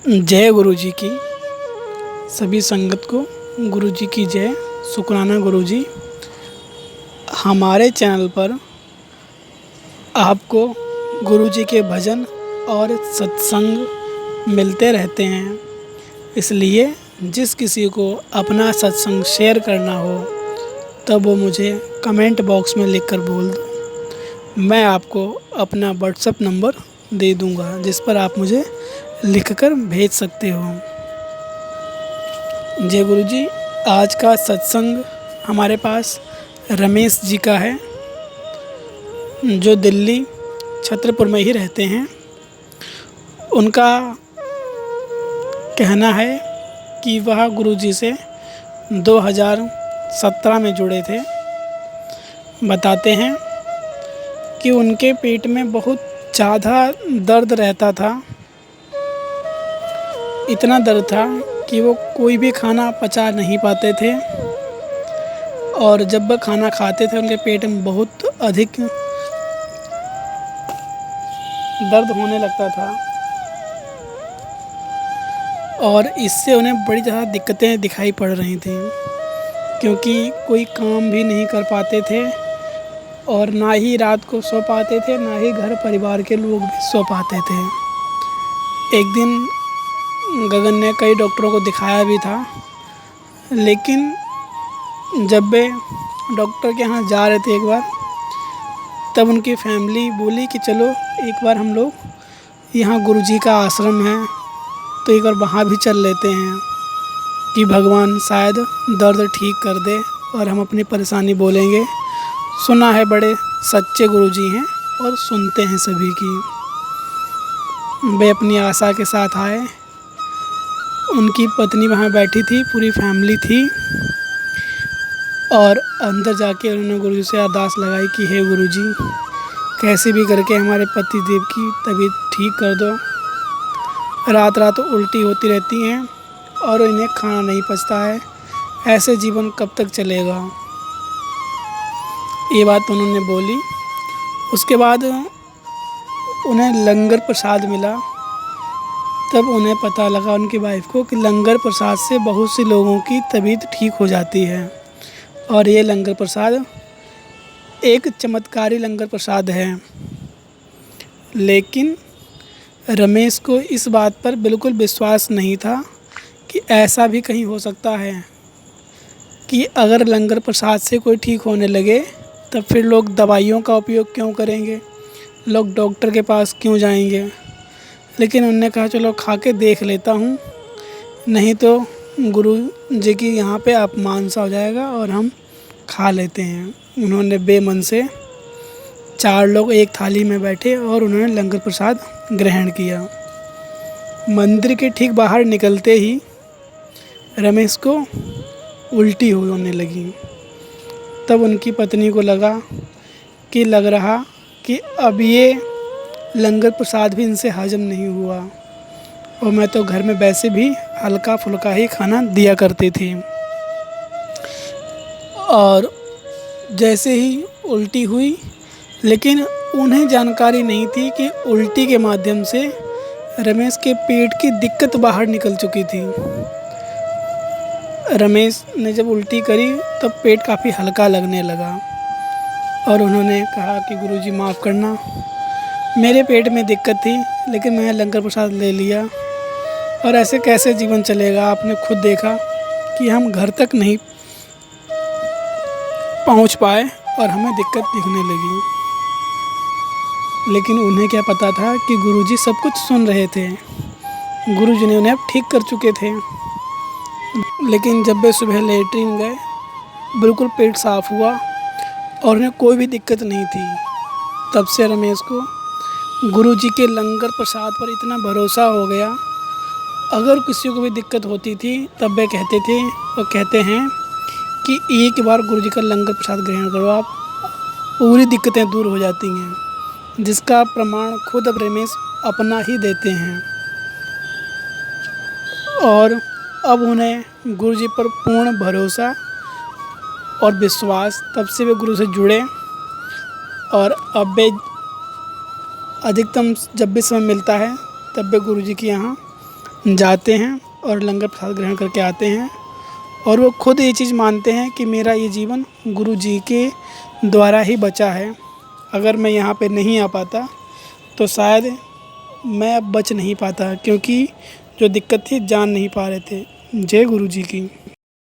जय गुरु जी की। सभी संगत को गुरु जी की जय। शुक्राना गुरु जी। हमारे चैनल पर आपको गुरु जी के भजन और सत्संग मिलते रहते हैं, इसलिए जिस किसी को अपना सत्संग शेयर करना हो तब वो मुझे कमेंट बॉक्स में लिखकर बोल दो। मैं आपको अपना व्हाट्सएप नंबर दे दूंगा, जिस पर आप मुझे लिखकर भेज सकते हो। जय गुरु जी। आज का सत्संग हमारे पास रमेश जी का है, जो दिल्ली छतरपुर में ही रहते हैं। उनका कहना है कि वह गुरु जी से 2017 में जुड़े थे। बताते हैं कि उनके पेट में बहुत ज़्यादा दर्द रहता था। इतना दर्द था कि वो कोई भी खाना पचा नहीं पाते थे, और जब वह खाना खाते थे उनके पेट में बहुत अधिक दर्द होने लगता था, और इससे उन्हें बड़ी ज़्यादा दिक्कतें दिखाई पड़ रही थी, क्योंकि कोई काम भी नहीं कर पाते थे और ना ही रात को सो पाते थे, ना ही घर परिवार के लोग भी सो पाते थे। एक दिन गगन ने कई डॉक्टरों को दिखाया भी था, लेकिन जब वे डॉक्टर के यहाँ जा रहे थे एक बार, तब उनकी फैमिली बोली कि चलो एक बार हम लोग यहाँ गुरुजी का आश्रम है तो एक बार वहाँ भी चल लेते हैं, कि भगवान शायद दर्द ठीक कर दे और हम अपनी परेशानी बोलेंगे। सुना है बड़े सच्चे गुरुजी हैं और सुनते हैं सभी की। वे अपनी आशा के साथ आए। उनकी पत्नी वहाँ बैठी थी, पूरी फैमिली थी, और अंदर जाके उन्होंने गुरुजी से अरदास लगाई कि हे गुरुजी, कैसे भी करके हमारे पति देव की तबीयत ठीक कर दो। रात रात उल्टी होती रहती हैं और इन्हें खाना नहीं पचता है, ऐसे जीवन कब तक चलेगा। ये बात उन्होंने बोली। उसके बाद उन्हें लंगर प्रसाद मिला। तब उन्हें पता लगा, उनकी वाइफ को, कि लंगर प्रसाद से बहुत से लोगों की तबीयत ठीक हो जाती है, और ये लंगर प्रसाद एक चमत्कारी लंगर प्रसाद है। लेकिन रमेश को इस बात पर बिल्कुल विश्वास नहीं था कि ऐसा भी कहीं हो सकता है, कि अगर लंगर प्रसाद से कोई ठीक होने लगे तब फिर लोग दवाइयों का उपयोग क्यों करेंगे, लोग डॉक्टर के पास क्यों जाएंगे। लेकिन उन्होंने कहा चलो खा के देख लेता हूँ, नहीं तो गुरु जी की यहाँ पे अपमान सा हो जाएगा, और हम खा लेते हैं। उन्होंने बेमन से 4 लोग एक थाली में बैठे और उन्होंने लंगर प्रसाद ग्रहण किया। मंदिर के ठीक बाहर निकलते ही रमेश को उल्टी होने लगी। तब उनकी पत्नी को लगा कि लग रहा कि अब ये लंगर प्रसाद भी इनसे हजम नहीं हुआ, और मैं तो घर में वैसे भी हल्का फुल्का ही खाना दिया करती थी। और जैसे ही उल्टी हुई, लेकिन उन्हें जानकारी नहीं थी कि उल्टी के माध्यम से रमेश के पेट की दिक्कत बाहर निकल चुकी थी। रमेश ने जब उल्टी करी तब पेट काफ़ी हल्का लगने लगा, और उन्होंने कहा कि गुरुजी माफ़ करना, मेरे पेट में दिक्कत थी लेकिन मैंने लंगर प्रसाद ले लिया, और ऐसे कैसे जीवन चलेगा। आपने खुद देखा कि हम घर तक नहीं पहुंच पाए और हमें दिक्कत दिखने लगी। लेकिन उन्हें क्या पता था कि गुरुजी सब कुछ सुन रहे थे। गुरुजी ने उन्हें अब ठीक कर चुके थे। लेकिन जब वे सुबह लेटरिन गए, बिल्कुल पेट साफ़ हुआ और उन्हें कोई भी दिक्कत नहीं थी। तब से रमेश को गुरुजी के लंगर प्रसाद पर इतना भरोसा हो गया। अगर किसी को भी दिक्कत होती थी तब वे कहते हैं कि एक बार गुरुजी का लंगर प्रसाद ग्रहण करो, आप पूरी दिक्कतें दूर हो जाती हैं, जिसका प्रमाण खुद अब रमेश अपना ही देते हैं। और अब उन्हें गुरुजी पर पूर्ण भरोसा और विश्वास, तब से वे गुरु से जुड़े, और अब वे अधिकतम जब भी समय मिलता है तब वे गुरुजी के यहाँ जाते हैं और लंगर प्रसाद ग्रहण करके आते हैं और वो खुद ये चीज़ मानते हैं कि मेरा ये जीवन गुरु जी के द्वारा ही बचा है। अगर मैं यहाँ पे नहीं आ पाता तो शायद मैं अब बच नहीं पाता, क्योंकि जो दिक्कत थी जान नहीं पा रहे थे। जय गुरु जी की।